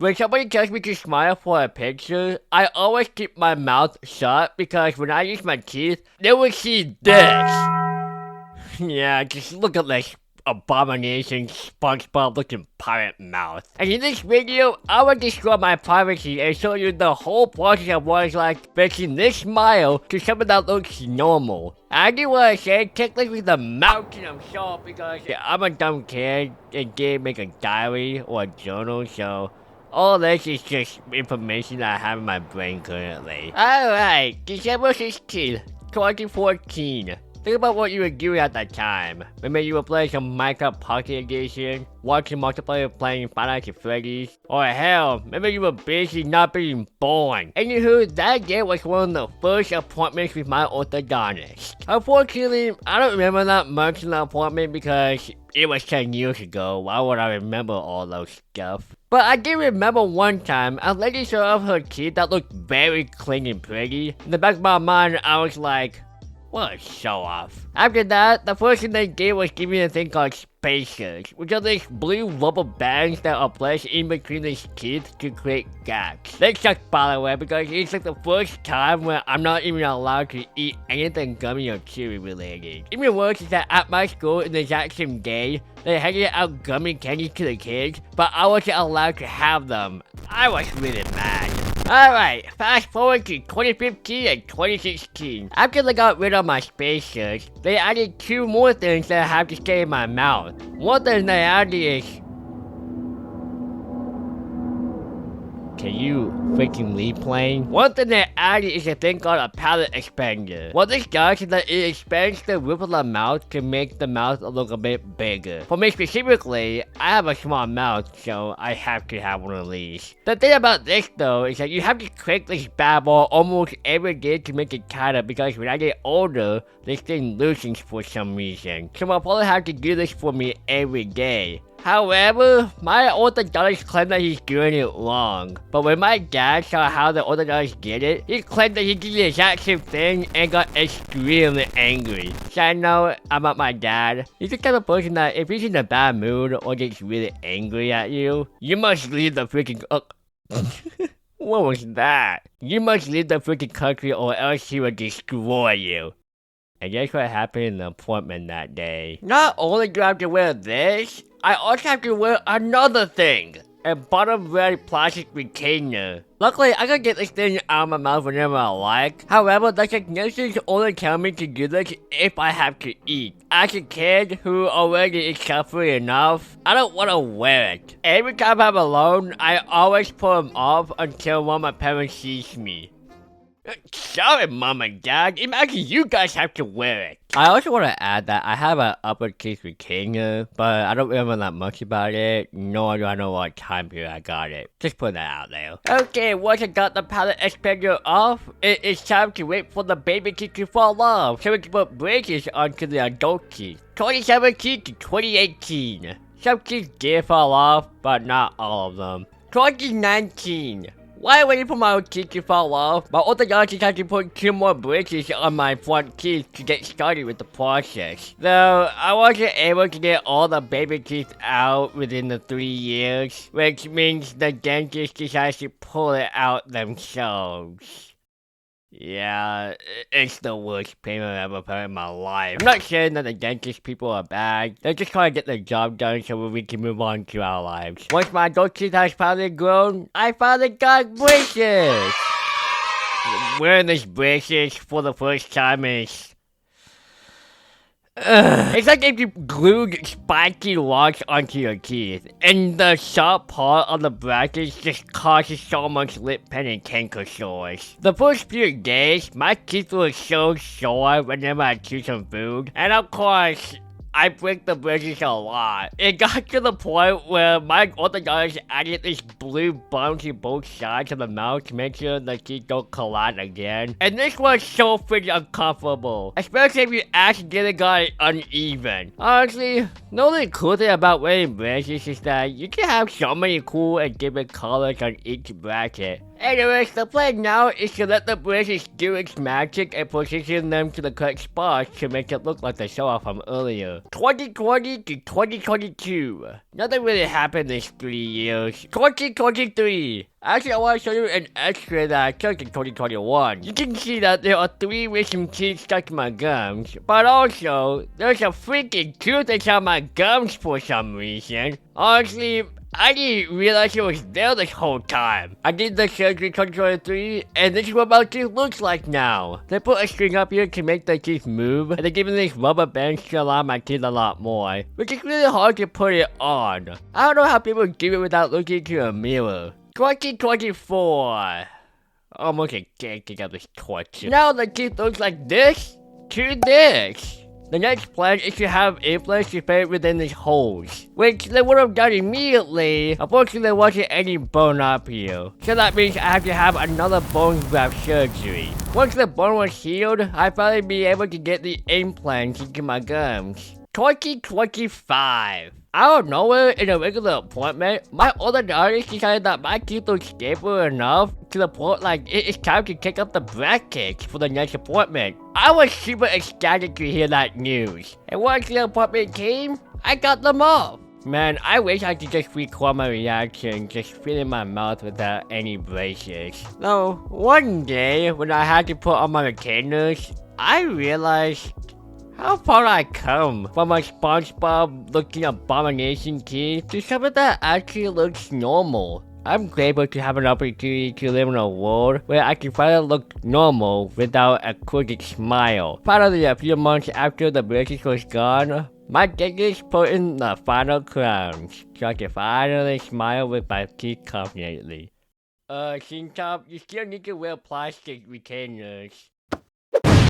When somebody tells me to smile for a picture, I always keep my mouth shut because when I use my teeth, they will see this. Yeah, just look at this abomination SpongeBob looking pirate mouth. And in this video, I will destroy my privacy and show you the whole process of what it's like making this smile to something that looks normal. I do want to say, technically the mountain of salt because I'm a dumb kid and didn't make a diary or a journal, so all this is just information that I have in my brain currently. Alright, December 16th, 2014. Think about what you were doing at that time. Maybe you were playing some Minecraft Pocket Edition, watching multiplayer playing Final Fantasy Freddy's, or hell, maybe you were busy not being born. Anywho, that day was one of the first appointments with my orthodontist. Unfortunately, I don't remember that much in the appointment because it was 10 years ago. Why would I remember all those stuff? But I did remember one time, a lady showed off her teeth that looked very clean and pretty. In the back of my mind, I was like, what a show off. After that, the first thing they did was give me a thing called spacers, which are these blue rubber bands that are placed in between these teeth to create gaps. They suck, by the way, because it's like the first time where I'm not even allowed to eat anything gummy or chewy related. Even worse is that at my school in the exact same day, they handed out gummy candies to the kids, but I wasn't allowed to have them. I was really mad. Alright, fast forward to 2015 and 2016. After they got rid of my spacers, they added 2 more things that I have to stay in my mouth. One thing they added is... Can you freaking leave playing? One thing they added is a thing called a palate expander. What this does is that it expands the roof of the mouth to make the mouth look a bit bigger. For me specifically, I have a small mouth, so I have to have one of these. The thing about this though is that you have to click this bad ball almost every day to make it tighter because when I get older, this thing loosens for some reason. So I'll probably have to do this for me every day. However, my orthodontist claimed that he's doing it wrong. But when my dad saw how the orthodontist did it, he claimed that he did the exact same thing and got extremely angry. Side note about my dad, he's the type of person that if he's in a bad mood or gets really angry at you, you must leave the freaking... What was that? You must leave the freaking country or else he will destroy you. And guess what happened in the appointment that day? Not only do I have to wear this, I also have to wear another thing. A bottom red plastic retainer. Luckily, I can get this thing out of my mouth whenever I like. However, the technicians only tell me to do this if I have to eat. As a kid who already is suffering enough, I don't want to wear it. Every time I'm alone, I always put them off until one of my parents sees me. Sorry, Mom and Dad. Imagine you guys have to wear it. I also want to add that I have an upper teeth retainer, but I don't remember that much about it, nor do I know what time period I got it. Just put that out there. Okay, once I got the palate expander off, it is time to wait for the baby teeth to fall off, so we can put braces onto the adult teeth. 2017 to 2018. Some teeth did fall off, but not all of them. 2019. While waiting for my teeth to fall off, my orthodontist had to put 2 more braces on my front teeth to get started with the process. Though, I wasn't able to get all the baby teeth out within the 3 years, which means the dentist decides to pull it out themselves. Yeah, it's the worst payment I've ever felt in my life. I'm not saying that the dentist people are bad. They're just trying to get their job done so we can move on to our lives. Once my adult teeth has finally grown, I finally got braces! Wearing these braces for the first time is... It's like if you glued spiky rocks onto your teeth, and the sharp part of the brackets just causes so much lip pain and canker sores. The first few days, my teeth were so sore whenever I chew some food, and of course, I break the braces a lot. It got to the point where my orthodontist added this blue bump to both sides of the mouth to make sure the teeth don't collide again. And this was so freaking uncomfortable, especially if you accidentally got it uneven. Honestly, the only cool thing about wearing braces is that you can have so many cool and different colors on each bracket. Anyways, the plan now is to let the braces do its magic and position them to the correct spots to make it look like the show off from earlier. 2020 to 2022. Nothing really happened this 3 years. 2023. Actually, I want to show you an extra that I took in 2021. You can see that there are 3 missing teeth stuck in my gums, but also, there's a freaking tooth inside my gums for some reason. Honestly, I didn't realize it was there this whole time. I did the surgery in 2023, and this is what my teeth looks like now. They put a string up here to make the teeth move, and they're giving these rubber bands to align my teeth a lot more, which is really hard to put it on. I don't know how people do it without looking into a mirror. 2024. Almost a can't up this torture. Now the teeth looks like this to this. The next plan is to have implants to fit within these holes, which they would have done immediately. Unfortunately, there wasn't any bone up here, so that means I have to have another bone graft surgery. Once the bone was healed, I'd finally be able to get the implants into my gums. 2025. Out of nowhere, in a regular appointment, my orthodontist decided that my teeth look stable enough to the point like it is time to take up the brackets for the next appointment. I was super ecstatic to hear that news, and once the appointment came, I got them off. Man, I wish I could just record my reaction just filling my mouth without any braces. Though, one day, when I had to put on my retainers, I realized how far I come from a SpongeBob looking abomination teeth to something that actually looks normal. I'm grateful to have an opportunity to live in a world where I can finally look normal without a crooked smile. Finally, a few months after the braces was gone, my dentist put in the final crowns so I can finally smile with my teeth confidently. Shin Top, you still need to wear plastic retainers.